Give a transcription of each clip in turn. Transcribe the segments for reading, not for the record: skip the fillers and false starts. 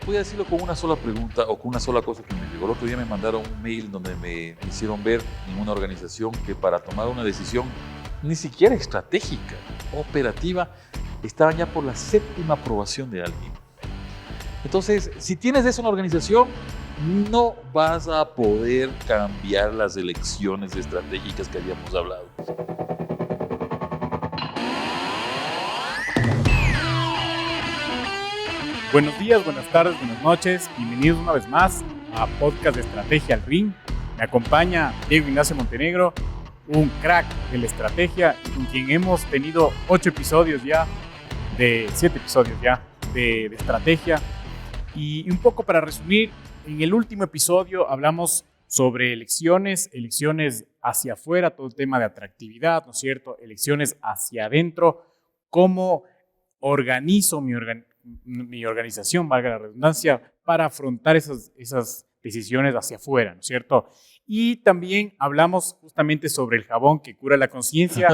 Voy a decirlo con una sola pregunta o con una sola cosa que me llegó. El otro día me mandaron un mail donde me hicieron ver en una organización que para tomar una decisión ni siquiera estratégica, operativa, estaban ya por la 7ª aprobación de alguien. Entonces, si tienes eso en la organización, no vas a poder cambiar las elecciones estratégicas que habíamos hablado. Buenos días, buenas tardes, buenas noches. Bienvenidos una vez más a Podcast de Estrategia al Ring. Me acompaña Diego Ignacio Montenegro, un crack de la estrategia, con quien hemos tenido 7 episodios ya de estrategia. Y un poco para resumir, en el último episodio hablamos sobre elecciones hacia afuera, todo el tema de atractividad, ¿no es cierto? Elecciones hacia adentro, cómo organizo mi organización, valga la redundancia, para afrontar esas decisiones hacia afuera, ¿no es cierto? Y también hablamos justamente sobre el jabón que cura la conciencia.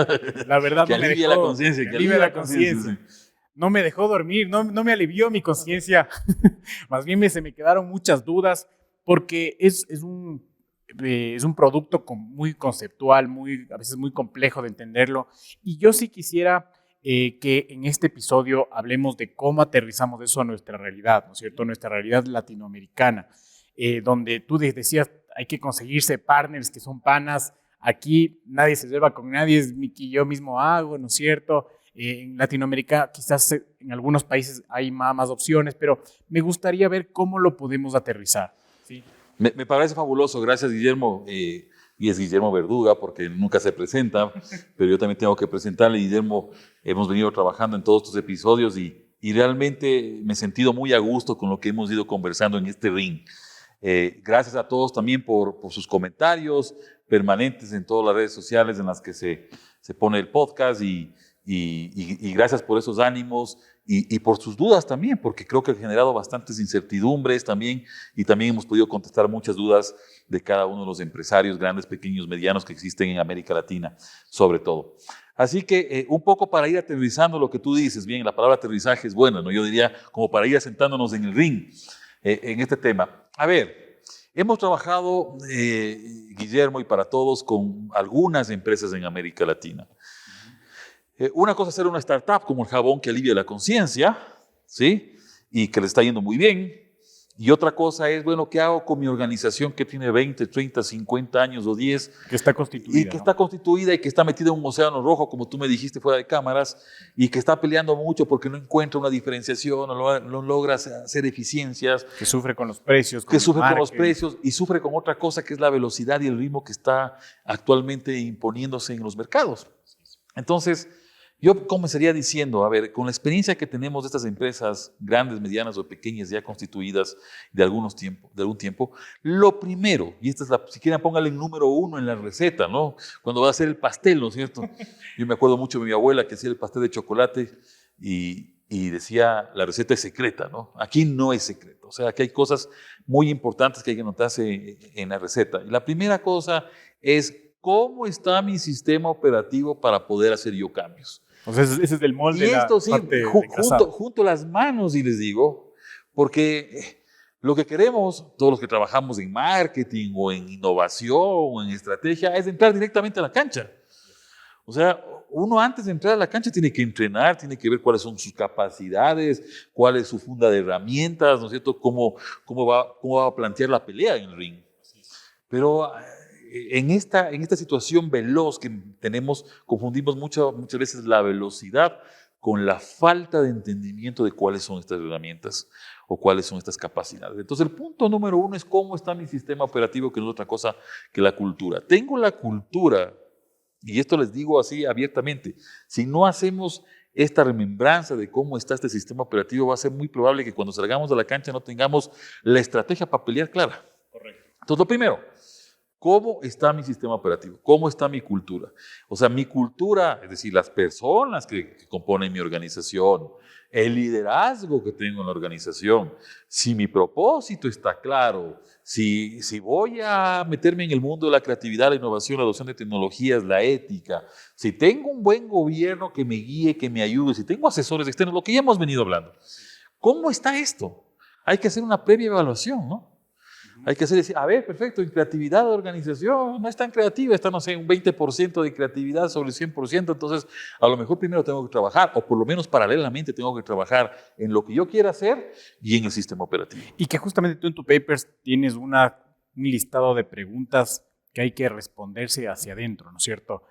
La verdad que no me alivia dejó, la conciencia, que alivia la conciencia. No me dejó dormir, no me alivió mi conciencia. Más bien se me quedaron muchas dudas porque es un producto muy conceptual, a veces muy complejo de entenderlo. Y yo sí quisiera que en este episodio hablemos de cómo aterrizamos eso a nuestra realidad, ¿no es cierto? Nuestra realidad latinoamericana, donde tú decías hay que conseguirse partners que son panas. Aquí nadie se lleva con nadie, es mi que yo mismo hago, ¿no es cierto? En Latinoamérica quizás en algunos países hay más opciones, pero me gustaría ver cómo lo podemos aterrizar. ¿Sí? Me parece fabuloso, gracias Guillermo. Y es Guillermo Verduga, porque nunca se presenta, pero yo también tengo que presentarle. Guillermo, hemos venido trabajando en todos estos episodios y realmente me he sentido muy a gusto con lo que hemos ido conversando en este ring. Gracias a todos también por sus comentarios permanentes en todas las redes sociales en las que se pone el podcast y gracias por esos ánimos y por sus dudas también, porque creo que ha generado bastantes incertidumbres también y también hemos podido contestar muchas dudas de cada uno de los empresarios grandes, pequeños, medianos que existen en América Latina, sobre todo. Así que un poco para ir aterrizando lo que tú dices, bien, la palabra aterrizaje es buena, ¿no? Yo diría como para ir asentándonos en el ring en este tema. A ver, hemos trabajado, Guillermo, y para todos, con algunas empresas en América Latina. Una cosa es ser una startup como el jabón que alivia la conciencia, ¿sí? Y que le está yendo muy bien. Y otra cosa es, bueno, ¿qué hago con mi organización que tiene 20, 30, 50 años o 10? Que está constituida. Y que está constituida y que está metida en un océano rojo, como tú me dijiste fuera de cámaras, y que está peleando mucho porque no encuentra una diferenciación, no logra hacer eficiencias. Que sufre con los precios. Que sufre con los precios y sufre con otra cosa que es la velocidad y el ritmo que está actualmente imponiéndose en los mercados. Entonces, yo comenzaría diciendo, a ver, con la experiencia que tenemos de estas empresas grandes, medianas o pequeñas ya constituidas de algún tiempo, lo primero, y esta es si quieren póngale el número 1 en la receta, ¿no? Cuando va a hacer el pastel, ¿no es cierto? Yo me acuerdo mucho de mi abuela que hacía el pastel de chocolate y decía, la receta es secreta, ¿no? Aquí no es secreto, o sea, aquí hay cosas muy importantes que hay que notarse en la receta. Y la primera cosa es, ¿cómo está mi sistema operativo para poder hacer yo cambios? O sea, ese es el molde. Y esto sí, junto las manos, y les digo, porque lo que queremos, todos los que trabajamos en marketing o en innovación o en estrategia, es entrar directamente a la cancha. O sea, uno antes de entrar a la cancha tiene que entrenar, tiene que ver cuáles son sus capacidades, cuál es su funda de herramientas, ¿no es cierto? Cómo va a plantear la pelea en el ring. Pero en esta situación veloz que tenemos, confundimos muchas veces la velocidad con la falta de entendimiento de cuáles son estas herramientas o cuáles son estas capacidades. Entonces, el punto número 1 es cómo está mi sistema operativo, que no es otra cosa que la cultura. Tengo la cultura, y esto les digo así abiertamente, si no hacemos esta remembranza de cómo está este sistema operativo, va a ser muy probable que cuando salgamos de la cancha no tengamos la estrategia para pelear clara. Correcto. Entonces, lo primero, ¿cómo está mi sistema operativo? ¿Cómo está mi cultura? O sea, mi cultura, es decir, las personas que componen mi organización, el liderazgo que tengo en la organización, si mi propósito está claro, si voy a meterme en el mundo de la creatividad, la innovación, la adopción de tecnologías, la ética, si tengo un buen gobierno que me guíe, que me ayude, si tengo asesores externos, lo que ya hemos venido hablando. ¿Cómo está esto? Hay que hacer una previa evaluación, ¿no? Hay que decir, a ver, perfecto, en creatividad de organización no es tan creativa, está, no sé, un 20% de creatividad sobre el 100%, entonces a lo mejor primero tengo que trabajar, o por lo menos paralelamente tengo que trabajar en lo que yo quiera hacer y en el sistema operativo. Y que justamente tú en tu papers tienes un listado de preguntas que hay que responderse hacia adentro, ¿no es cierto?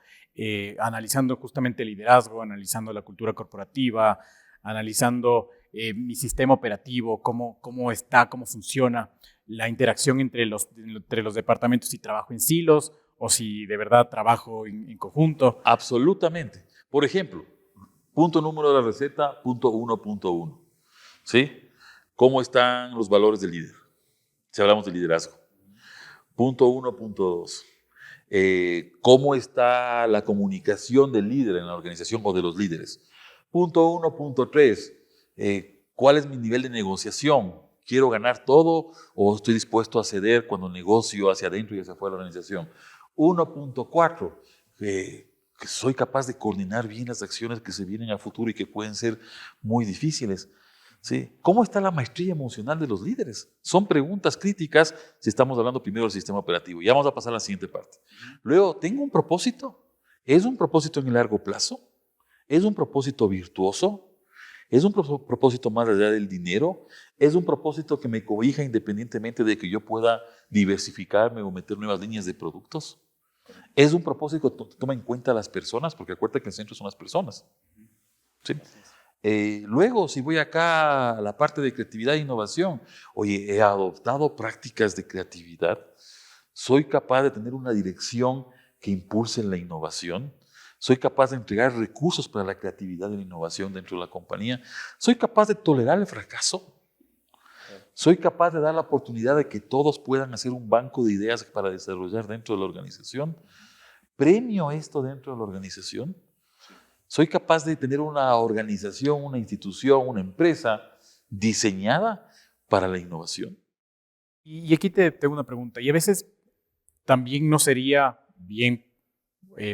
Analizando justamente el liderazgo, analizando la cultura corporativa, analizando mi sistema operativo, cómo está, cómo funciona, la interacción entre los departamentos, si trabajo en silos o si de verdad trabajo en conjunto. Absolutamente. Por ejemplo, punto número de la receta, punto 1.1. ¿Sí? ¿Cómo están los valores del líder? Si hablamos de liderazgo. Punto 1.2. ¿Cómo está la comunicación del líder en la organización o de los líderes? Punto 1.3. ¿Cuál es mi nivel de negociación? ¿Quiero ganar todo o estoy dispuesto a ceder cuando negocio hacia adentro y hacia afuera de la organización? 1.4. Que soy capaz de coordinar bien las acciones que se vienen a futuro y que pueden ser muy difíciles. ¿Sí? ¿Cómo está la maestría emocional de los líderes? Son preguntas críticas si estamos hablando primero del sistema operativo. Ya vamos a pasar a la siguiente parte. Luego, ¿tengo un propósito? ¿Es un propósito en el largo plazo? ¿Es un propósito virtuoso? ¿Es un propósito más allá del dinero? ¿Es un propósito que me cobija independientemente de que yo pueda diversificarme o meter nuevas líneas de productos? ¿Es un propósito que toma en cuenta a las personas? Porque acuérdate que el centro son las personas. ¿Sí? Luego, si voy acá a la parte de creatividad e innovación, oye, he adoptado prácticas de creatividad, soy capaz de tener una dirección que impulse la innovación, soy capaz de entregar recursos para la creatividad y la innovación dentro de la compañía, soy capaz de tolerar el fracaso, soy capaz de dar la oportunidad de que todos puedan hacer un banco de ideas para desarrollar dentro de la organización, premio esto dentro de la organización. Soy capaz de tener una organización, una institución, una empresa diseñada para la innovación. Y aquí te tengo una pregunta. Y a veces también no sería bien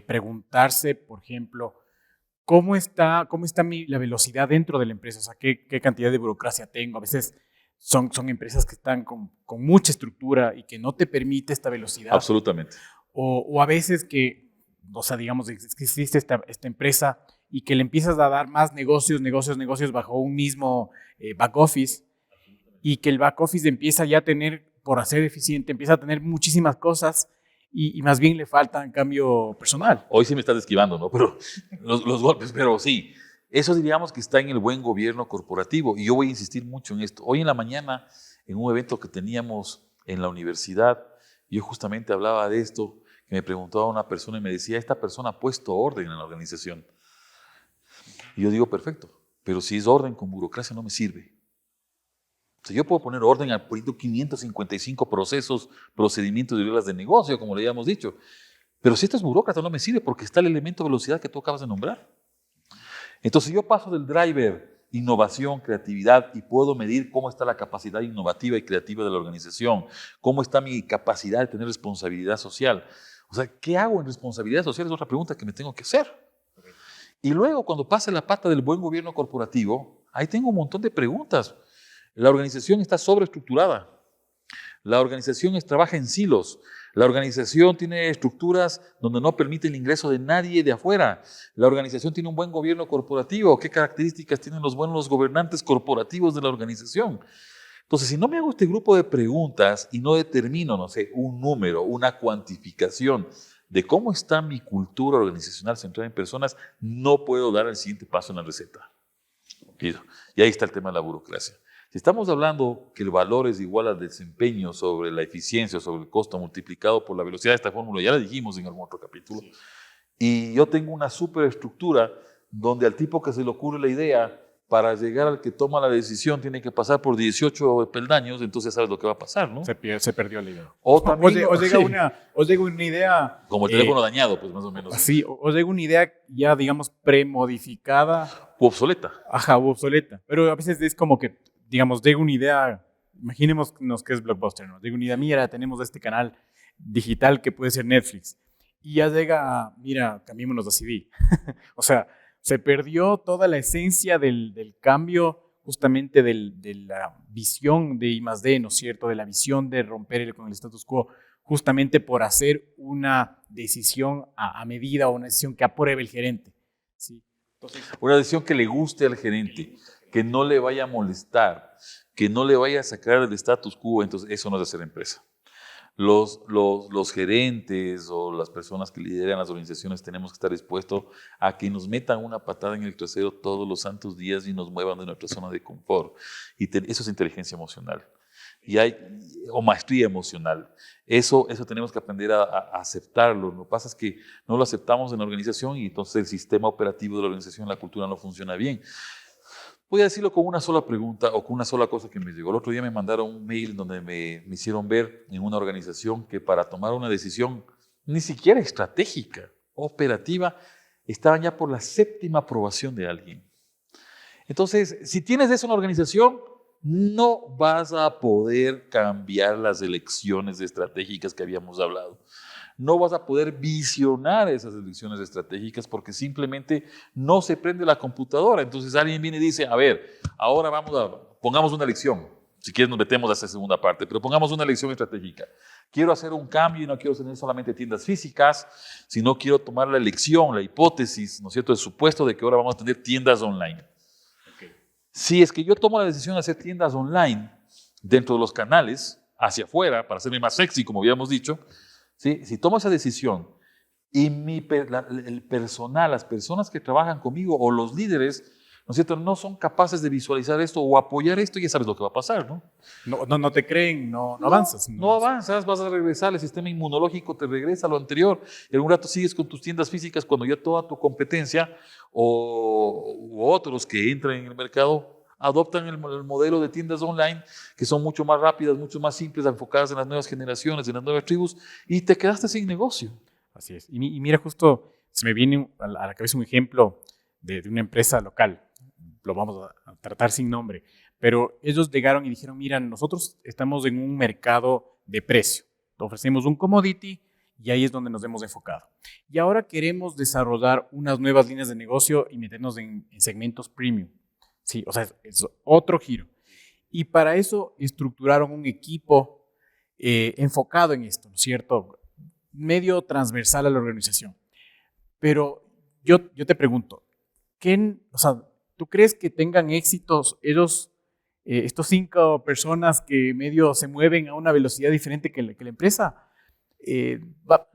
preguntarse, por ejemplo, ¿cómo está la velocidad dentro de la empresa? O sea, ¿qué cantidad de burocracia tengo? A veces son empresas que están con mucha estructura y que no te permite esta velocidad. Absolutamente. O a veces que, o sea, digamos, que existe esta empresa y que le empiezas a dar más negocios bajo un mismo back office y que el back office empieza ya a tener, por ser eficiente, empieza a tener muchísimas cosas y más bien le falta en cambio personal. Hoy sí me estás esquivando, ¿no? Pero los golpes, pero sí. Eso diríamos que está en el buen gobierno corporativo y yo voy a insistir mucho en esto. Hoy en la mañana, en un evento que teníamos en la universidad, yo justamente hablaba de esto, que me preguntaba una persona y me decía, esta persona ha puesto orden en la organización. Y yo digo, perfecto, pero si es orden con burocracia no me sirve. O sea, yo puedo poner orden al 555 procesos, procedimientos y reglas de negocio, como le habíamos dicho, pero si esto es burócrata no me sirve porque está el elemento de velocidad que tú acabas de nombrar. Entonces yo paso del driver, innovación, creatividad, y puedo medir cómo está la capacidad innovativa y creativa de la organización, cómo está mi capacidad de tener responsabilidad social. O sea, ¿qué hago en responsabilidad social? Es otra pregunta que me tengo que hacer. Y luego, cuando pase la pata del buen gobierno corporativo, ahí tengo un montón de preguntas. La organización está sobreestructurada. La organización trabaja en silos. La organización tiene estructuras donde no permite el ingreso de nadie de afuera. La organización tiene un buen gobierno corporativo. ¿Qué características tienen los buenos gobernantes corporativos de la organización? Entonces, si no me hago este grupo de preguntas y no determino, no sé, un número, una cuantificación de cómo está mi cultura organizacional centrada en personas, no puedo dar el siguiente paso en la receta. Y ahí está el tema de la burocracia. Si estamos hablando que el valor es igual al desempeño sobre la eficiencia, sobre el costo multiplicado por la velocidad de esta fórmula, ya la dijimos en algún otro capítulo, sí. Y yo tengo una superestructura donde al tipo que se le ocurre la idea, para llegar al que toma la decisión, tiene que pasar por 18 peldaños, entonces sabes lo que va a pasar, ¿no? Se perdió la idea. O también, os llega una idea... Como el teléfono dañado, pues más o menos. Sí, os llega una idea ya, digamos, premodificada. U obsoleta. Ajá, u obsoleta. Pero a veces es como que, digamos, llega una idea, imaginémonos que es Blockbuster, ¿no? Llega una idea, mira, tenemos este canal digital que puede ser Netflix. Y ya llega, mira, cambiémonos a CD. O sea, se perdió toda la esencia del cambio justamente de la visión de I+D, ¿no es cierto?, de la visión de romper con el status quo, justamente por hacer una decisión a medida o una decisión que apruebe el gerente. ¿Sí? Entonces, una decisión que le guste al gerente, que no le vaya a molestar, que no le vaya a sacar del status quo, entonces eso no es hacer empresa. Los gerentes o las personas que lideran las organizaciones tenemos que estar dispuestos a que nos metan una patada en el trasero todos los santos días y nos muevan de nuestra zona de confort. Y eso es inteligencia emocional. O maestría emocional. Eso tenemos que aprender a aceptarlo. Lo que pasa es que no lo aceptamos en la organización y entonces el sistema operativo de la organización, la cultura no funciona bien. Voy a decirlo con una sola pregunta o con una sola cosa que me llegó. El otro día me mandaron un mail donde me hicieron ver en una organización que para tomar una decisión ni siquiera estratégica, operativa, estaban ya por la 7ª aprobación de alguien. Entonces, si tienes eso en la organización, no vas a poder cambiar las elecciones estratégicas que habíamos hablado. No vas a poder visionar esas elecciones estratégicas porque simplemente no se prende la computadora. Entonces alguien viene y dice, a ver, ahora pongamos una elección. Si quieres nos metemos a esa segunda parte, pero pongamos una elección estratégica. Quiero hacer un cambio y no quiero tener solamente tiendas físicas, sino quiero tomar la elección, la hipótesis, ¿no es cierto?, el supuesto de que ahora vamos a tener tiendas online. Okay. Si es que yo tomo la decisión de hacer tiendas online dentro de los canales, hacia afuera, para hacerme más sexy, como habíamos dicho, ¿sí? Si tomo esa decisión y el personal, las personas que trabajan conmigo o los líderes, ¿no es cierto?, no son capaces de visualizar esto o apoyar esto, ya sabes lo que va a pasar, ¿no? No te creen, no avanzas. No avanzas, vas a regresar, el sistema inmunológico te regresa a lo anterior. Y en un rato sigues con tus tiendas físicas cuando ya toda tu competencia u otros que entran en el mercado adoptan el modelo de tiendas online que son mucho más rápidas, mucho más simples, enfocadas en las nuevas generaciones, en las nuevas tribus, y te quedaste sin negocio. Así es. Y mira, justo se me viene a la cabeza un ejemplo de una empresa local. Lo vamos a tratar sin nombre. Pero ellos llegaron y dijeron, mira, nosotros estamos en un mercado de precio. Ofrecemos un commodity y ahí es donde nos hemos enfocado. Y ahora queremos desarrollar unas nuevas líneas de negocio y meternos en segmentos premium. Sí, o sea, es otro giro. Y para eso estructuraron un equipo enfocado en esto, ¿no es cierto? Medio transversal a la organización. Pero yo te pregunto, ¿tú crees que tengan éxitos estos 5 personas que medio se mueven a una velocidad diferente que la empresa?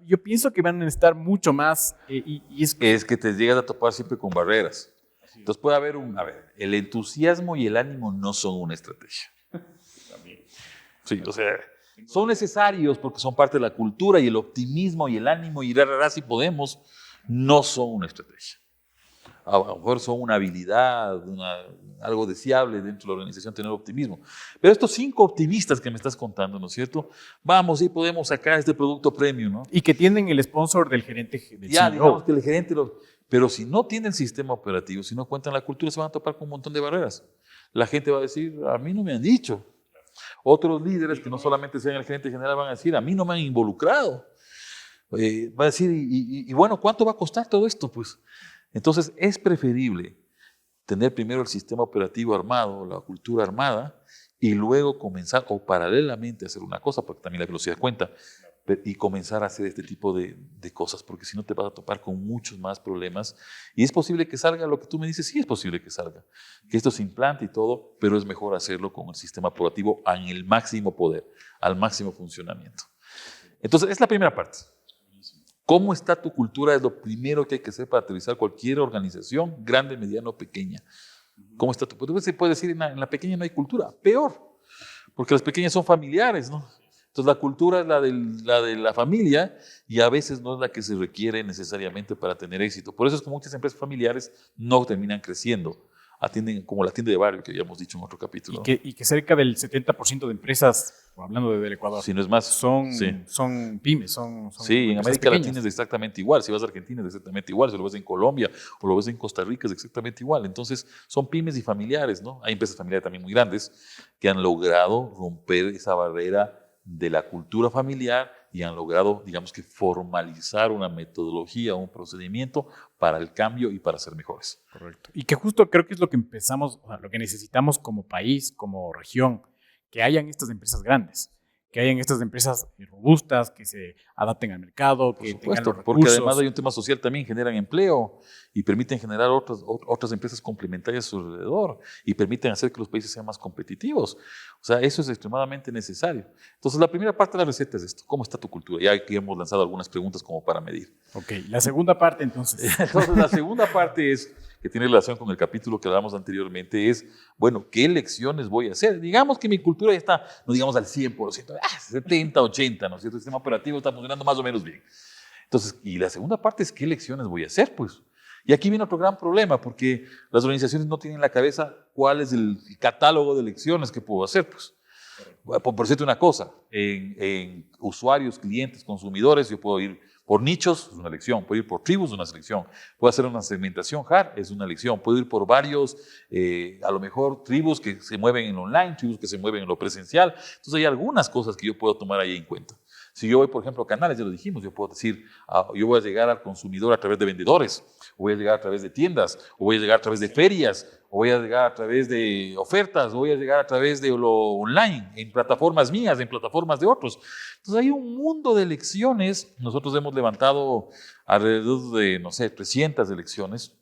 Yo pienso que van a estar mucho más. Es que te llegas a topar siempre con barreras. Entonces puede haber el entusiasmo y el ánimo no son una estrategia. Sí, o sea, son necesarios porque son parte de la cultura, y el optimismo y el ánimo y si podemos, no son una estrategia. A lo mejor son una habilidad, algo deseable dentro de la organización tener optimismo. Pero estos 5 optimistas que me estás contando, ¿no es cierto? Vamos, y podemos sacar este producto premium, ¿no? Y que tienen el sponsor del gerente del ya, CEO. digamos que el gerente Pero si no tienen sistema operativo, si no cuentan la cultura, se van a topar con un montón de barreras. La gente va a decir, a mí no me han dicho. Otros líderes que no solamente sean el gerente general van a decir, a mí no me han involucrado. Va a decir, y bueno, ¿cuánto va a costar todo esto? Pues entonces es preferible tener primero el sistema operativo armado, la cultura armada, y luego comenzar o paralelamente hacer una cosa, porque también la velocidad cuenta, y comenzar a hacer este tipo de cosas, porque si no te vas a topar con muchos más problemas. Y es posible que salga lo que tú me dices, sí es posible que salga, que esto se implante y todo, pero es mejor hacerlo con el sistema operativo en el máximo poder, al máximo funcionamiento. Entonces, es la primera parte. ¿Cómo está tu cultura? Es lo primero que hay que hacer para aterrizar cualquier organización, grande, mediana o pequeña. ¿Cómo está tu cultura? Se puede decir, en la pequeña no hay cultura. Peor, porque las pequeñas son familiares, ¿no? Entonces la cultura es la de la familia y a veces no es la que se requiere necesariamente para tener éxito. Por eso es que muchas empresas familiares no terminan creciendo. Atienden como la tienda de barrio que habíamos dicho en otro capítulo. Y que cerca del 70% de empresas, hablando del Ecuador, si no es más, son pymes. Sí, en América Latina es exactamente igual. Si vas a Argentina es exactamente igual. Si lo ves en Colombia o lo ves en Costa Rica es exactamente igual. Entonces son pymes y familiares, ¿no? Hay empresas familiares también muy grandes que han logrado romper esa barrera de la cultura familiar y han logrado, digamos que, formalizar una metodología, un procedimiento para el cambio y para ser mejores. Correcto. Y que justo creo que es lo que empezamos, o sea, lo que necesitamos como país, como región, que hayan estas empresas grandes, que hayan estas empresas robustas, que se adapten al mercado, Por que supuesto, tengan los recursos. porque además hay un tema social también, generan empleo y permiten generar otras empresas complementarias a su alrededor y permiten hacer que los países sean más competitivos. O sea, eso es extremadamente necesario. Entonces, la primera parte de la receta es esto. ¿Cómo está tu cultura? Ya aquí hemos lanzado algunas preguntas como para medir. Ok, la segunda parte entonces. Entonces, la segunda parte es, que tiene relación con el capítulo que hablamos anteriormente, es, bueno, ¿qué lecciones voy a hacer? Digamos que mi cultura ya está, no digamos al 100%, 70, 80, ¿no es cierto? El sistema operativo está funcionando más o menos bien. Entonces, y la segunda parte es, ¿qué lecciones voy a hacer? Pues, y aquí viene otro gran problema, porque las organizaciones no tienen en la cabeza cuál es el catálogo de lecciones que puedo hacer, pues. Por decirte una cosa, en usuarios, clientes, consumidores, yo puedo ir por nichos, es una elección, puedo ir por tribus, es una selección, puedo hacer una segmentación hard, es una elección, puedo ir por varios, a lo mejor tribus que se mueven en online, tribus que se mueven en lo presencial, entonces hay algunas cosas que yo puedo tomar ahí en cuenta. Si yo voy, por ejemplo, a canales, ya lo dijimos, yo puedo decir, yo voy a llegar al consumidor a través de vendedores, o voy a llegar a través de tiendas, o voy a llegar a través de ferias, o voy a llegar a través de ofertas, o voy a llegar a través de lo online, en plataformas mías, en plataformas de otros. Entonces hay un mundo de elecciones. Nosotros hemos levantado alrededor de, no sé, 300 elecciones,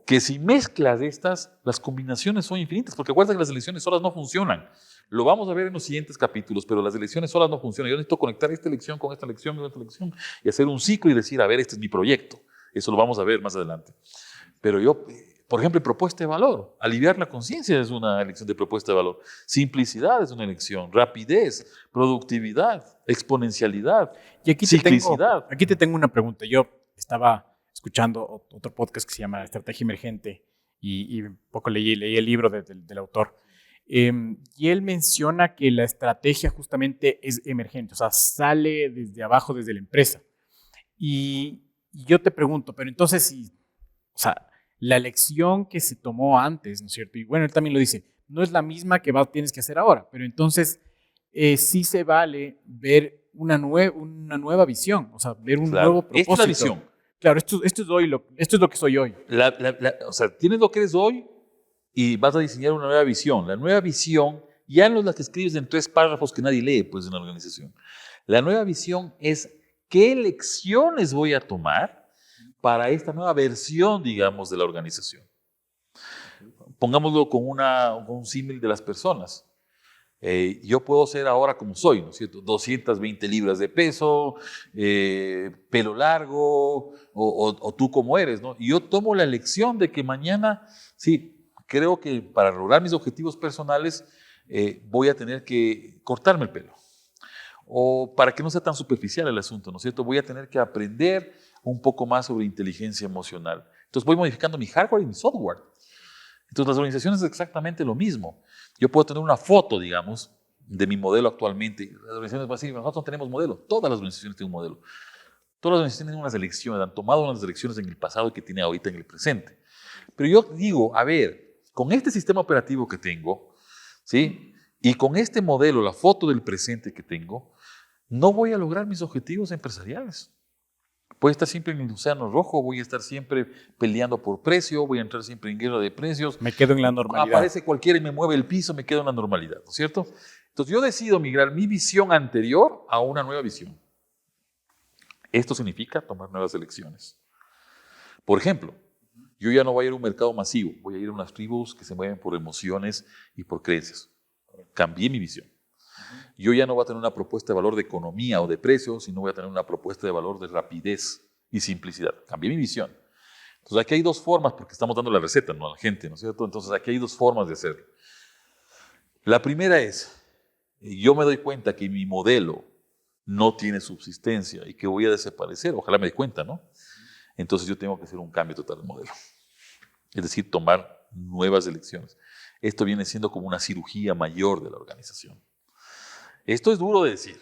que si mezclas estas, las combinaciones son infinitas, porque acuérdate que las elecciones solas no funcionan. Lo vamos a ver en los siguientes capítulos, pero las elecciones solas no funcionan. Yo necesito conectar esta elección con esta elección con esta elección y hacer un ciclo y decir, a ver, este es mi proyecto. Eso lo vamos a ver más adelante. Pero yo, por ejemplo, propuesta de valor. Aliviar la conciencia es una elección de propuesta de valor. Simplicidad es una elección. Rapidez, productividad, exponencialidad, Y aquí ciclicidad. Aquí te tengo una pregunta. Yo estaba escuchando otro podcast que se llama Estrategia Emergente y un poco leí el libro del autor. Y él menciona que la estrategia justamente es emergente, o sea, sale desde abajo, desde la empresa. Y yo te pregunto, pero entonces, o sea, la elección que se tomó antes, ¿no es cierto? Y bueno, él también lo dice, no es la misma que tienes que hacer ahora, pero entonces sí se vale ver una nueva visión, o sea, ver un nuevo propósito. Esta es la visión. Claro, esto es lo que soy hoy. O sea, tienes lo que eres hoy y vas a diseñar una nueva visión. La nueva visión ya no es la que escribes en 3 párrafos que nadie lee, pues, en la organización. La nueva visión es qué lecciones voy a tomar para esta nueva versión, digamos, de la organización. Pongámoslo con un símil de las personas. Yo puedo ser ahora como soy, ¿no es cierto? 220 libras de peso, pelo largo, o tú como eres, ¿no? Y yo tomo la elección de que mañana, sí, creo que para lograr mis objetivos personales voy a tener que cortarme el pelo. O para que no sea tan superficial el asunto, ¿no es cierto? Voy a tener que aprender un poco más sobre inteligencia emocional. Entonces voy modificando mi hardware y mi software. Entonces las organizaciones es exactamente lo mismo. Yo puedo tener una foto, digamos, de mi modelo actualmente. Las organizaciones van a decir, nosotros no tenemos modelo. Todas las organizaciones tienen un modelo. Todas las organizaciones tienen unas elecciones, han tomado unas elecciones en el pasado que tienen ahorita en el presente. Pero yo digo, a ver, con este sistema operativo que tengo, ¿sí? Y con este modelo, la foto del presente que tengo, no voy a lograr mis objetivos empresariales. Voy a estar siempre en el océano rojo, voy a estar siempre peleando por precio, voy a entrar siempre en guerra de precios. Me quedo en la normalidad. Aparece cualquiera y me mueve el piso, me quedo en la normalidad, ¿no es cierto? Entonces yo decido migrar mi visión anterior a una nueva visión. Esto significa tomar nuevas elecciones. Por ejemplo, yo ya no voy a ir a un mercado masivo, voy a ir a unas tribus que se mueven por emociones y por creencias. Cambié mi visión. Yo ya no voy a tener una propuesta de valor de economía o de precio, sino voy a tener una propuesta de valor de rapidez y simplicidad. Cambié mi visión. Entonces aquí hay 2 formas, porque estamos dando la receta, ¿no? A la gente, ¿no es cierto? Entonces aquí hay 2 formas de hacerlo. La primera es, yo me doy cuenta que mi modelo no tiene subsistencia y que voy a desaparecer. Ojalá me dé cuenta, ¿no? Entonces yo tengo que hacer un cambio total de modelo. Es decir, tomar nuevas elecciones. Esto viene siendo como una cirugía mayor de la organización. Esto es duro de decir.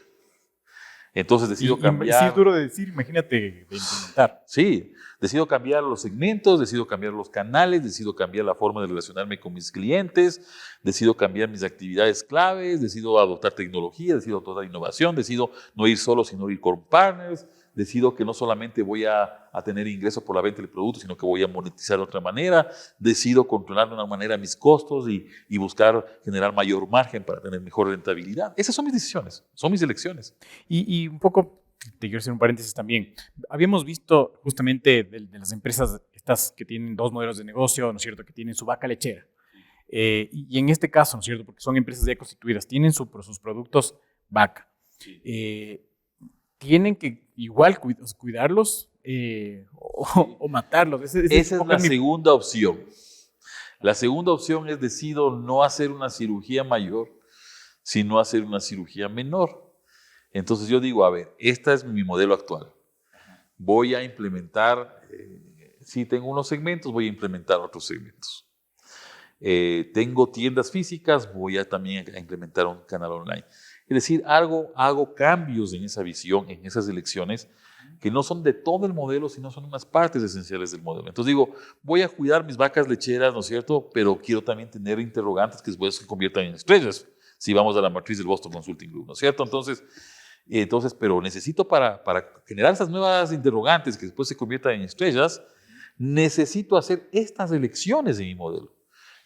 Entonces decido cambiar. Sí, es duro de decir, imagínate de implementar. Sí, decido cambiar los segmentos, decido cambiar los canales, decido cambiar la forma de relacionarme con mis clientes, decido cambiar mis actividades claves, decido adoptar tecnología, decido adoptar innovación, decido no ir solo, sino ir con partners, decido que no solamente voy a tener ingresos por la venta del producto, sino que voy a monetizar de otra manera, decido controlar de una manera mis costos y buscar generar mayor margen para tener mejor rentabilidad. Esas son mis decisiones, son mis elecciones. Y un poco, te quiero hacer un paréntesis también. Habíamos visto justamente de las empresas estas que tienen dos modelos de negocio, ¿no es cierto?, que tienen su vaca lechera. Y en este caso, ¿no es cierto?, porque son empresas ya constituidas, tienen sus productos vaca. Tienen que igual cuidarlos o matarlos. Esa es la segunda opción. La segunda opción es decido no hacer una cirugía mayor, sino hacer una cirugía menor. Entonces yo digo, a ver, este es mi modelo actual. Voy a implementar, si tengo unos segmentos, voy a implementar otros segmentos. Tengo tiendas físicas, voy a también a implementar un canal online. Es decir, hago cambios en esa visión, en esas elecciones, que no son de todo el modelo, sino son unas partes esenciales del modelo. Entonces digo, voy a cuidar mis vacas lecheras, ¿no es cierto? Pero quiero también tener interrogantes que después se conviertan en estrellas, si vamos a la matriz del Boston Consulting Group, ¿no es cierto? Entonces, pero necesito para generar esas nuevas interrogantes que después se conviertan en estrellas, necesito hacer estas elecciones en mi modelo.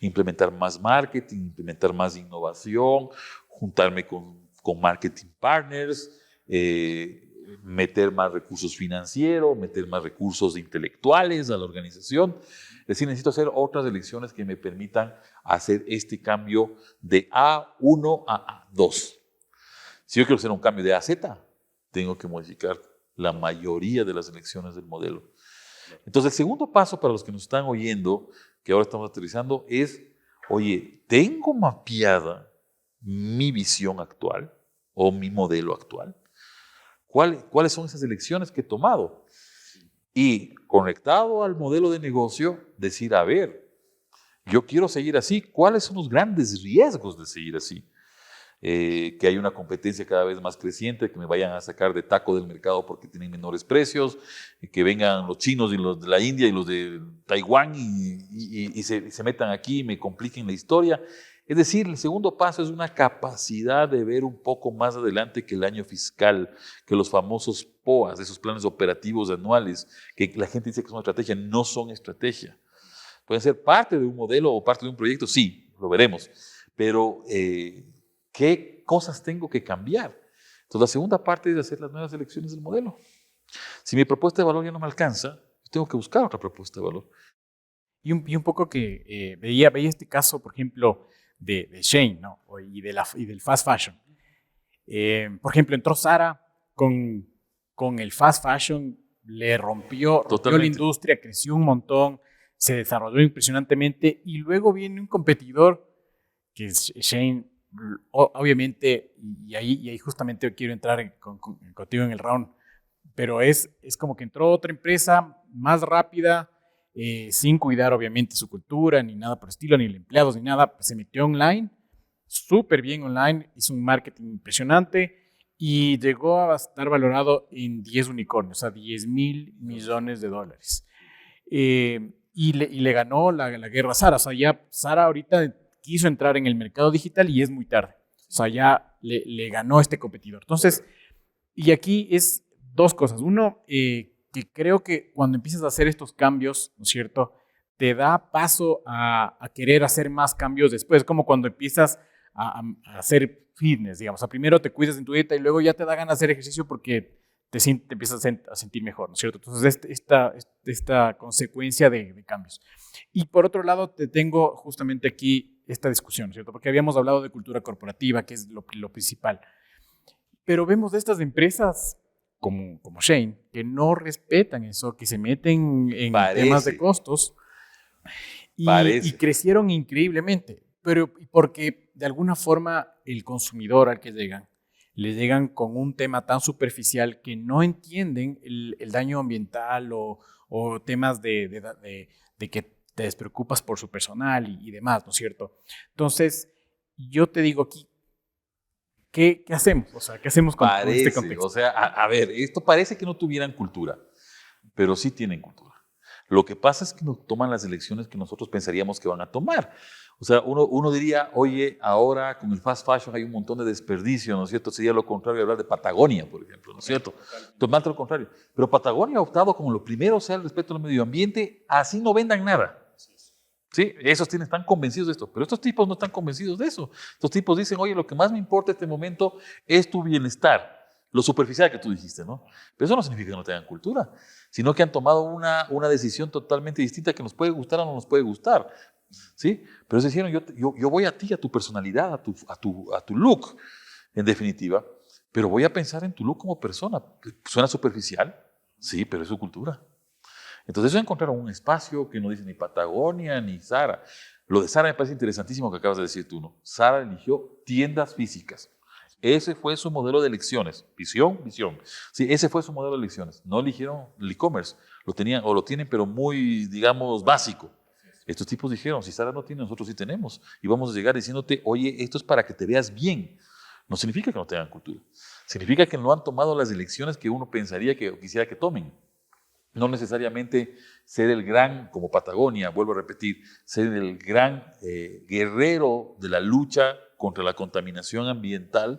Implementar más marketing, implementar más innovación, juntarme con marketing partners, meter más recursos financieros, meter más recursos intelectuales a la organización. Es decir, necesito hacer otras elecciones que me permitan hacer este cambio de A1 a A2. Si yo quiero hacer un cambio de A a Z, tengo que modificar la mayoría de las elecciones del modelo. Entonces, el segundo paso para los que nos están oyendo, que ahora estamos aterrizando, es, oye, ¿tengo mapeada mi visión actual o mi modelo actual? ¿Cuáles son esas elecciones que he tomado? Y conectado al modelo de negocio, decir, a ver, yo quiero seguir así, ¿cuáles son los grandes riesgos de seguir así? Que hay una competencia cada vez más creciente, que me vayan a sacar de taco del mercado porque tienen menores precios, que vengan los chinos y los de la India y los de Taiwán y se metan aquí y me compliquen la historia. Es decir, el segundo paso es una capacidad de ver un poco más adelante que el año fiscal, que los famosos POAs, esos planes operativos anuales, que la gente dice que son estrategia, no son estrategia. Pueden ser parte de un modelo o parte de un proyecto, sí, lo veremos, pero ¿qué cosas tengo que cambiar? Entonces, la segunda parte es hacer las nuevas elecciones del modelo. Si mi propuesta de valor ya no me alcanza, tengo que buscar otra propuesta de valor. Y un poco que veía este caso, por ejemplo, de Shein, ¿no? y del fast fashion. Por ejemplo, entró Zara con el fast fashion, le rompió la industria, creció un montón, se desarrolló impresionantemente, y luego viene un competidor, que es Shein, obviamente, y ahí justamente quiero entrar contigo en el round, pero es como que entró otra empresa más rápida, sin cuidar obviamente su cultura, ni nada por el estilo, ni empleados, ni nada, pues se metió online, súper bien online, hizo un marketing impresionante y llegó a estar valorado en 10 unicornios, o sea, $10,000 millones. Y le ganó la guerra a Zara, o sea, ya Zara ahorita quiso entrar en el mercado digital y es muy tarde, o sea, ya le ganó este competidor. Entonces, y aquí es dos cosas. Uno, que creo que cuando empiezas a hacer estos cambios, ¿no es cierto?, te da paso a querer hacer más cambios después, como cuando empiezas a hacer fitness, digamos. O sea, primero te cuidas en tu dieta y luego ya te da ganas de hacer ejercicio porque te empiezas a sentir mejor, ¿no es cierto? Entonces, esta consecuencia de cambios. Y por otro lado, te tengo justamente aquí esta discusión, ¿no es cierto? Porque habíamos hablado de cultura corporativa, que es lo principal. Pero vemos de estas empresas como Shein, que no respetan eso, que se meten en temas de costos y crecieron increíblemente, pero porque de alguna forma el consumidor al que le llegan con un tema tan superficial que no entienden el daño ambiental o temas de que te despreocupas por su personal y demás, ¿no es cierto? Entonces, yo te digo aquí, ¿qué hacemos? O sea, ¿qué hacemos con este contexto? O sea, a ver, esto parece que no tuvieran cultura, pero sí tienen cultura. Lo que pasa es que no toman las elecciones que nosotros pensaríamos que van a tomar. O sea, uno diría, oye, ahora con el fast fashion hay un montón de desperdicio, ¿no es cierto? Sería lo contrario de hablar de Patagonia, por ejemplo, ¿no es cierto? Totalmente lo contrario. Pero Patagonia ha optado como lo primero, sea el respeto al medio ambiente, así no vendan nada. Sí, esos están convencidos de esto, pero estos tipos no están convencidos de eso. Estos tipos dicen, oye, lo que más me importa en este momento es tu bienestar. Lo superficial que tú dijiste, ¿no? Pero eso no significa que no tengan cultura, sino que han tomado una decisión totalmente distinta que nos puede gustar o no nos puede gustar. ¿Sí? Pero ellos dijeron, yo voy a ti, a tu personalidad, a tu look, en definitiva, pero voy a pensar en tu look como persona. ¿Suena superficial? Sí, pero es su cultura. Entonces ellos encontraron un espacio que no dice ni Patagonia ni Zara. Lo de Zara me parece interesantísimo que acabas de decir tú, ¿no? Zara eligió tiendas físicas. Ese fue su modelo de elecciones. Visión. Sí, ese fue su modelo de elecciones. No eligieron el e-commerce. Lo tenían o lo tienen, pero muy, digamos, básico. Estos tipos dijeron, si Zara no tiene, nosotros sí tenemos. Y vamos a llegar diciéndote, oye, esto es para que te veas bien. No significa que no tengan cultura. Significa que no han tomado las elecciones que uno pensaría que quisiera que tomen. No necesariamente ser el gran, como Patagonia, vuelvo a repetir, ser el gran guerrero de la lucha contra la contaminación ambiental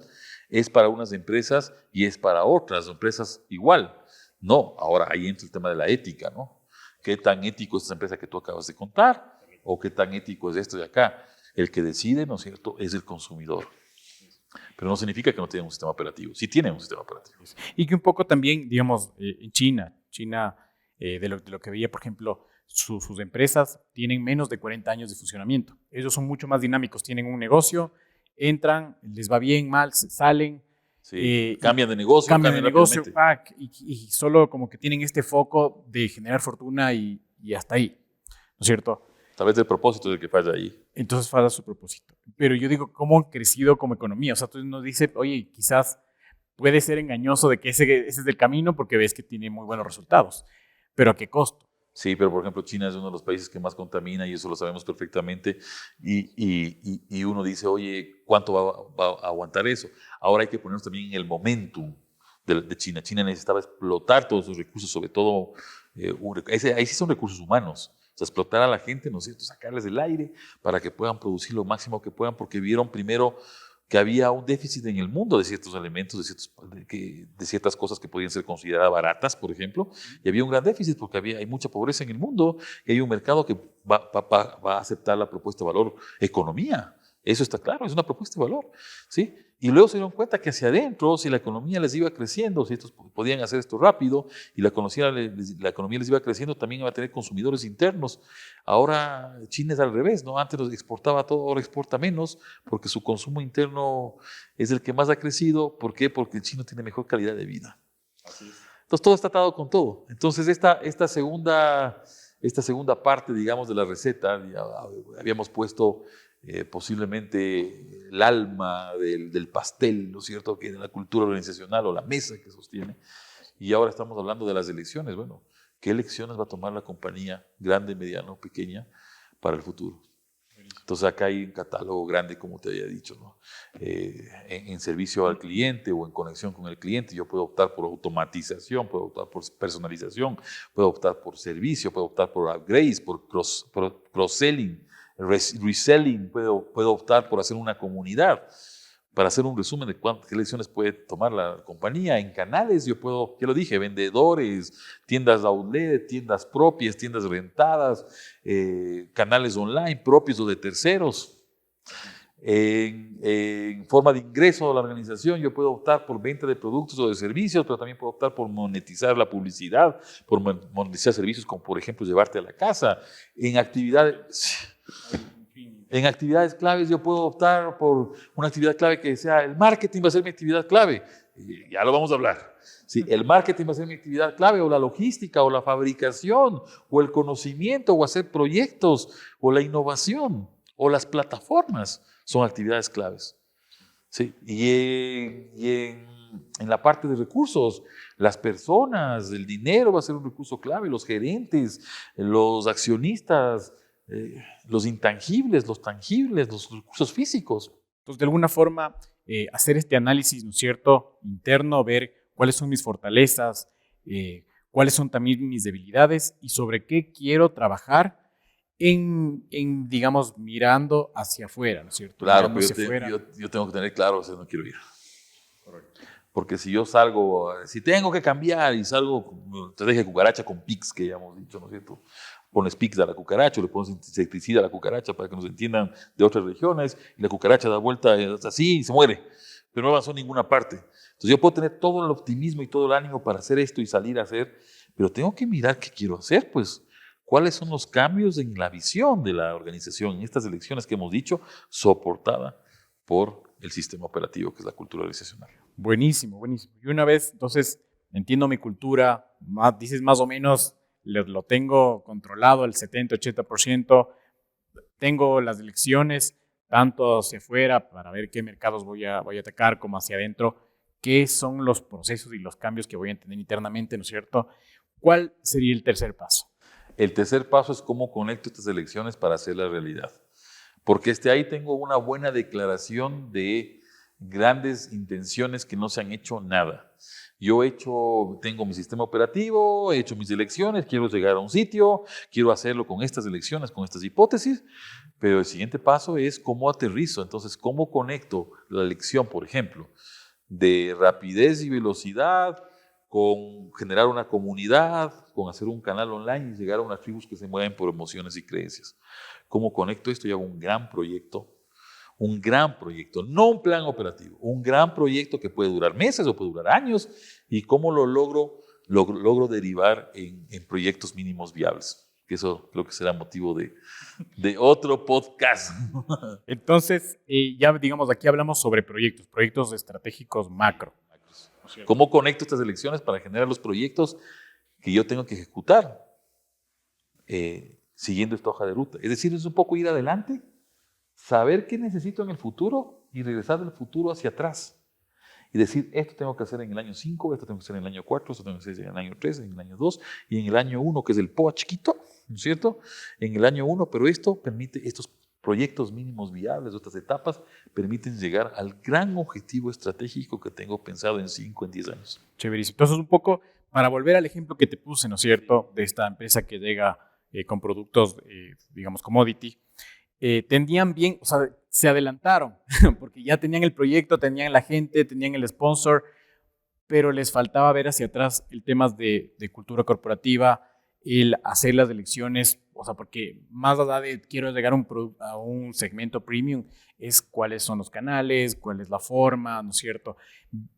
es para unas empresas y es para otras empresas igual. No, ahora ahí entra el tema de la ética, ¿no? ¿Qué tan ético es esta empresa que tú acabas de contar? ¿O qué tan ético es esto de acá? El que decide, ¿no es cierto?, es el consumidor. Pero no significa que no tienen un sistema operativo. Sí tienen un sistema operativo. Y que un poco también, digamos, en China, de lo que veía, por ejemplo, sus empresas tienen menos de 40 años de funcionamiento. Ellos son mucho más dinámicos, tienen un negocio, entran, les va bien, mal, salen. Sí, cambian de negocio, cambian rápidamente. Y solo como que tienen este foco de generar fortuna y hasta ahí, ¿no es cierto? Tal vez el propósito es el que falla ahí. Entonces falla su propósito. Pero yo digo, ¿cómo han crecido como economía? O sea, tú nos dices, oye, quizás puede ser engañoso de que ese es el camino porque ves que tiene muy buenos resultados. ¿Pero a qué costo? Sí, pero por ejemplo China es uno de los países que más contamina y eso lo sabemos perfectamente y uno dice, oye, ¿cuánto va a aguantar eso? Ahora hay que ponernos también en el momentum de China. China necesitaba explotar todos sus recursos, sobre todo, ahí sí son recursos humanos. O sea, explotar a la gente, ¿no es cierto? Sacarles del aire para que puedan producir lo máximo que puedan porque vieron primero que había un déficit en el mundo de ciertos elementos, de ciertas cosas que podían ser consideradas baratas, por ejemplo, y había un gran déficit porque hay mucha pobreza en el mundo y hay un mercado que va a aceptar la propuesta de valor economía. Eso está claro, es una propuesta de valor, ¿sí? Y luego se dieron cuenta que hacia adentro, si la economía les iba creciendo, si estos podían hacer esto rápido y la economía les iba creciendo, también iba a tener consumidores internos. Ahora China es al revés, ¿no? Antes exportaba todo, ahora exporta menos porque su consumo interno es el que más ha crecido. ¿Por qué? Porque el chino tiene mejor calidad de vida. Así es. Entonces todo está atado con todo. Entonces esta segunda parte, digamos, de la receta, habíamos puesto posiblemente el alma del pastel, ¿no es cierto?, que de la cultura organizacional o la mesa que sostiene. Y ahora estamos hablando de las elecciones. Bueno, ¿qué elecciones va a tomar la compañía, grande, mediana o pequeña, para el futuro? Entonces acá hay un catálogo grande, como te había dicho, ¿no? En servicio al cliente o en conexión con el cliente. Yo puedo optar por automatización, puedo optar por personalización, puedo optar por servicio, puedo optar por upgrades, por cross-selling, reselling, puedo optar por hacer una comunidad. Para hacer un resumen de qué elecciones puede tomar la compañía, en canales yo puedo, ya lo dije, vendedores, tiendas outlet, tiendas propias, tiendas rentadas, canales online propios o de terceros. En forma de ingreso a la organización yo puedo optar por venta de productos o de servicios, pero también puedo optar por monetizar la publicidad, por monetizar servicios como por ejemplo llevarte a la casa. En actividades claves yo puedo optar por una actividad clave que sea el marketing va a ser mi actividad clave. Y ya lo vamos a hablar. Sí, el marketing va a ser mi actividad clave, o la logística, o la fabricación, o el conocimiento, o hacer proyectos, o la innovación, o las plataformas son actividades claves. Sí, en la parte de recursos, las personas, el dinero va a ser un recurso clave, los gerentes, los accionistas, los intangibles, los tangibles, los recursos físicos. Entonces, de alguna forma, hacer este análisis, ¿no es cierto?, interno, ver cuáles son mis fortalezas, cuáles son también mis debilidades y sobre qué quiero trabajar digamos, mirando hacia afuera, ¿no es cierto? Claro, Mirando pero hacia afuera. yo tengo que tener claro, o sea, no quiero ir. Porque si yo salgo, si tengo que cambiar y salgo, te deje cucaracha con Pix, que ya hemos dicho, ¿no es cierto? Pones Pix a la cucaracha, o le pones insecticida a la cucaracha para que nos entiendan de otras regiones, y la cucaracha da vuelta así y se muere, pero no avanzó en ninguna parte. Entonces yo puedo tener todo el optimismo y todo el ánimo para hacer esto y salir a hacer, pero tengo que mirar qué quiero hacer, pues, cuáles son los cambios en la visión de la organización en estas elecciones que hemos dicho, soportada por el sistema operativo que es la cultura organizacional. Buenísimo, buenísimo. Y una vez, entonces, entiendo mi cultura, dices más o menos, lo tengo controlado el 70-80%, tengo las elecciones, tanto hacia afuera, para ver qué mercados voy a atacar, como hacia adentro, qué son los procesos y los cambios que voy a tener internamente, ¿no es cierto? ¿Cuál sería el tercer paso? El tercer paso es cómo conecto estas elecciones para hacerla realidad. Porque ahí tengo una buena declaración de grandes intenciones que no se han hecho nada. Yo tengo mi sistema operativo, he hecho mis elecciones, quiero llegar a un sitio, quiero hacerlo con estas elecciones, con estas hipótesis, pero el siguiente paso es cómo aterrizo. Entonces, cómo conecto la elección, por ejemplo, de rapidez y velocidad, con generar una comunidad, con hacer un canal online y llegar a unas tribus que se mueven por emociones y creencias. ¿Cómo conecto esto y hago un gran proyecto, no un plan operativo, un gran proyecto que puede durar meses o puede durar años, y cómo lo logro derivar en proyectos mínimos viables? Que eso creo que será motivo de otro podcast. Entonces, ya digamos, aquí hablamos sobre proyectos estratégicos macro. ¿Cómo conecto estas elecciones para generar los proyectos que yo tengo que ejecutar siguiendo esta hoja de ruta? Es decir, es un poco ir adelante, saber qué necesito en el futuro y regresar del futuro hacia atrás. Y decir, esto tengo que hacer en el año 5, esto tengo que hacer en el año 4, esto tengo que hacer en el año 3, en el año 2 y en el año 1, que es el POA chiquito, ¿no es cierto? En el año 1, pero esto permite, estos proyectos mínimos viables, otras etapas, permiten llegar al gran objetivo estratégico que tengo pensado en 5, en 10 años. Chéverísimo. Entonces, un poco para volver al ejemplo que te puse, ¿no es cierto?, de esta empresa que llega con productos, digamos, commodity, tenían bien, o sea, se adelantaron, porque ya tenían el proyecto, tenían la gente, tenían el sponsor, pero les faltaba ver hacia atrás el tema de cultura corporativa, el hacer las elecciones, o sea, porque más allá de quiero llegar a un segmento premium, es cuáles son los canales, cuál es la forma, ¿no es cierto?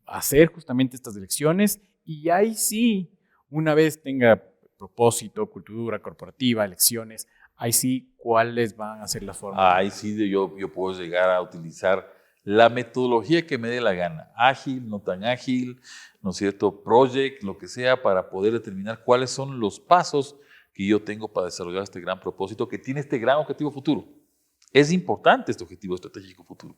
Hacer justamente estas elecciones y ahí sí, una vez tenga propósito, cultura corporativa, elecciones, ahí sí, cuáles van a ser las formas. Ahí sí yo puedo llegar a utilizar la metodología que me dé la gana, ágil, no tan ágil, ¿no es cierto? Project, lo que sea, para poder determinar cuáles son los pasos que yo tengo para desarrollar este gran propósito que tiene este gran objetivo futuro. Es importante este objetivo estratégico futuro,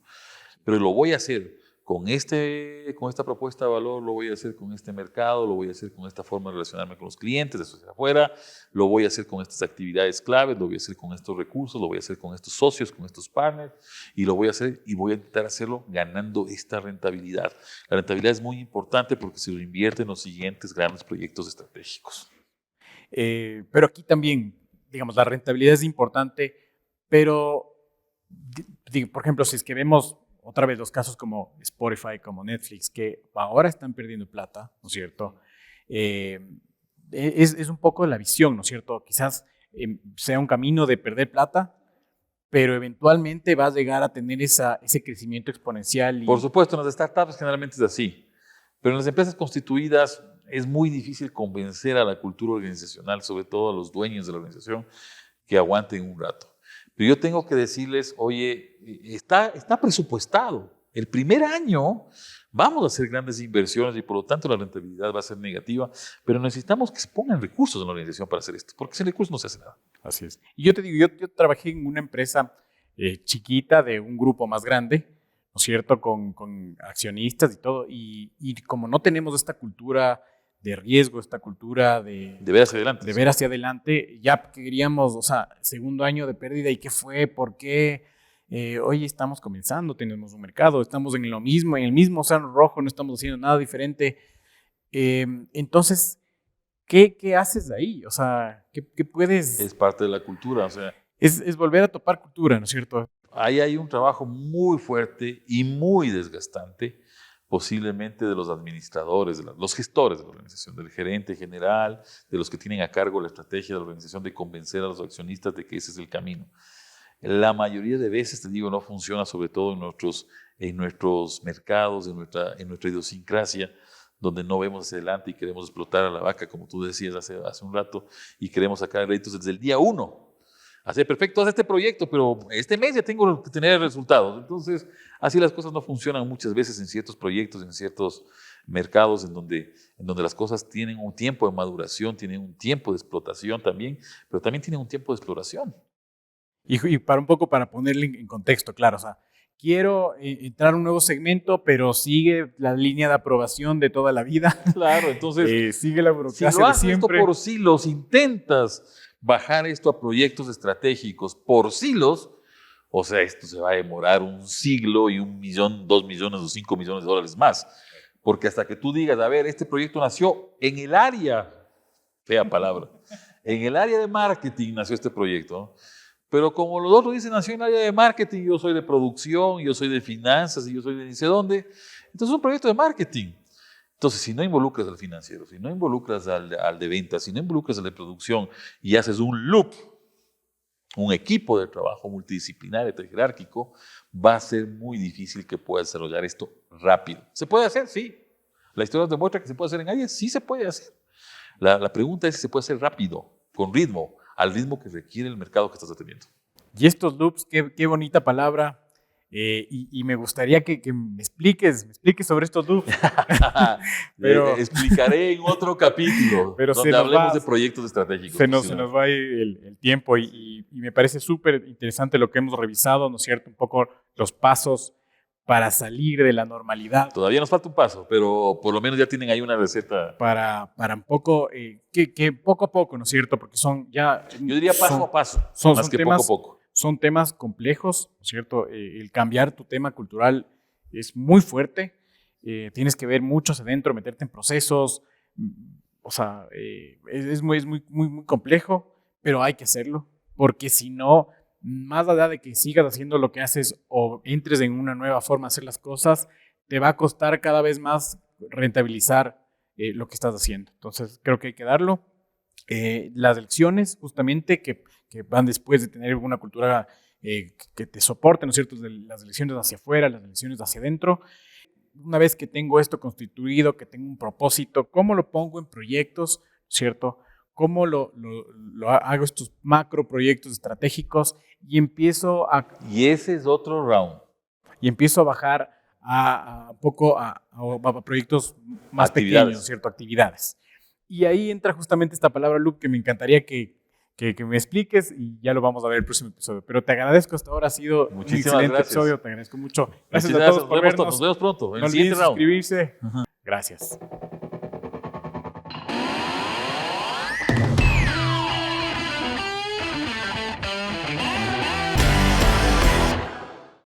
pero lo voy a hacer con esta propuesta de valor, lo voy a hacer con este mercado, lo voy a hacer con esta forma de relacionarme con los clientes, de hacia afuera, lo voy a hacer con estas actividades claves, lo voy a hacer con estos recursos, lo voy a hacer con estos socios, con estos partners, y lo voy a hacer y voy a intentar hacerlo ganando esta rentabilidad. La rentabilidad es muy importante porque se lo invierte en los siguientes grandes proyectos estratégicos. Pero aquí también, digamos, la rentabilidad es importante, pero, por ejemplo, si es que vemos otra vez los casos como Spotify, como Netflix, que ahora están perdiendo plata, ¿no es cierto? Es un poco la visión, ¿no es cierto? Quizás sea un camino de perder plata, pero eventualmente va a llegar a tener ese crecimiento exponencial. Por supuesto, en las startups generalmente es así, pero en las empresas constituidas es muy difícil convencer a la cultura organizacional, sobre todo a los dueños de la organización, que aguanten un rato. Pero yo tengo que decirles, oye, está presupuestado. El primer año vamos a hacer grandes inversiones y por lo tanto la rentabilidad va a ser negativa, pero necesitamos que se pongan recursos en la organización para hacer esto, porque sin recursos no se hace nada. Así es. Y yo te digo, yo trabajé en una empresa chiquita de un grupo más grande, ¿no es cierto?, con accionistas y todo, y como no tenemos esta cultura de riesgo, esta cultura de ver hacia adelante. De ver hacia adelante, ya queríamos, o sea, segundo año de pérdida, ¿y qué fue? ¿Por qué? Hoy estamos comenzando, tenemos un mercado, estamos en lo mismo, en el mismo océano rojo, no estamos haciendo nada diferente. Entonces, ¿qué haces de ahí? O sea, ¿qué puedes...? Es parte de la cultura, o sea... Es volver a topar cultura, ¿no es cierto? Ahí hay un trabajo muy fuerte y muy desgastante, posiblemente de los administradores, los gestores de la organización, del gerente general, de los que tienen a cargo la estrategia de la organización, de convencer a los accionistas de que ese es el camino. La mayoría de veces, te digo, no funciona, sobre todo en nuestros mercados, en nuestra idiosincrasia, donde no vemos hacia adelante y queremos explotar a la vaca, como tú decías hace un rato, y queremos sacar réditos desde el día 1. Hacer perfecto, haz este proyecto, pero este mes ya tengo que tener resultados. Entonces, así las cosas no funcionan muchas veces en ciertos proyectos, en ciertos mercados en donde las cosas tienen un tiempo de maduración, tienen un tiempo de explotación también, pero también tienen un tiempo de exploración. Y para un poco para ponerle en contexto, claro, o sea, quiero entrar a un nuevo segmento, pero sigue la línea de aprobación de toda la vida. Claro, entonces, sigue la burocracia si lo haces de siempre. esto por silos, intentas bajar esto a proyectos estratégicos por silos, o sea, esto se va a demorar un siglo y 1 millón, 2 millones o 5 millones de dólares más. Porque hasta que tú digas, a ver, este proyecto nació en el área, fea palabra, en el área de marketing nació este proyecto, ¿no? Pero como los otros dicen, nació en el área de marketing, yo soy de producción, yo soy de finanzas y yo soy de ni sé dónde, entonces es un proyecto de marketing. Entonces, si no involucras al financiero, si no involucras al de ventas, si no involucras al de producción y haces un loop, un equipo de trabajo multidisciplinario, jerárquico, va a ser muy difícil que puedas desarrollar esto rápido. ¿Se puede hacer? Sí. La historia nos demuestra que se puede hacer en áreas, sí se puede hacer. La pregunta es si se puede hacer rápido, con ritmo, al ritmo que requiere el mercado que estás atendiendo. Y estos loops, qué bonita palabra. Y me gustaría que me expliques sobre estos loops. Pero, explicaré en otro capítulo pero donde hablemos de proyectos estratégicos. Se nos va a ir el tiempo y me parece súper interesante lo que hemos revisado, ¿no es cierto? Un poco los pasos para salir de la normalidad. Todavía nos falta un paso, pero por lo menos ya tienen ahí una receta. Para un poco, que poco a poco, ¿no es cierto? Porque son ya... Yo diría paso a paso, más que temas, poco a poco. Son temas complejos, ¿no es cierto? El cambiar tu tema cultural es muy fuerte. Tienes que ver mucho hacia adentro, meterte en procesos. O sea, es muy complejo, pero hay que hacerlo. Porque si no, más allá de que sigas haciendo lo que haces o entres en una nueva forma de hacer las cosas, te va a costar cada vez más rentabilizar lo que estás haciendo. Entonces, creo que hay que darlo. Las lecciones, justamente, que van después de tener una cultura que te soporte, ¿no es cierto? Las elecciones hacia afuera, las elecciones hacia adentro. Una vez que tengo esto constituido, que tengo un propósito, ¿cómo lo pongo en proyectos, ¿cierto? ¿Cómo lo hago estos macro proyectos estratégicos? Y empiezo a... Y ese es otro round. Y empiezo a bajar a proyectos más pequeños, ¿cierto? Actividades. Y ahí entra justamente esta palabra loop que me encantaría que me expliques y ya lo vamos a ver el próximo episodio. Pero te agradezco hasta ahora, ha sido un excelente episodio, te agradezco mucho. Gracias a todos por vernos. Nos vemos pronto, en el siguiente round. Suscribirse. Gracias.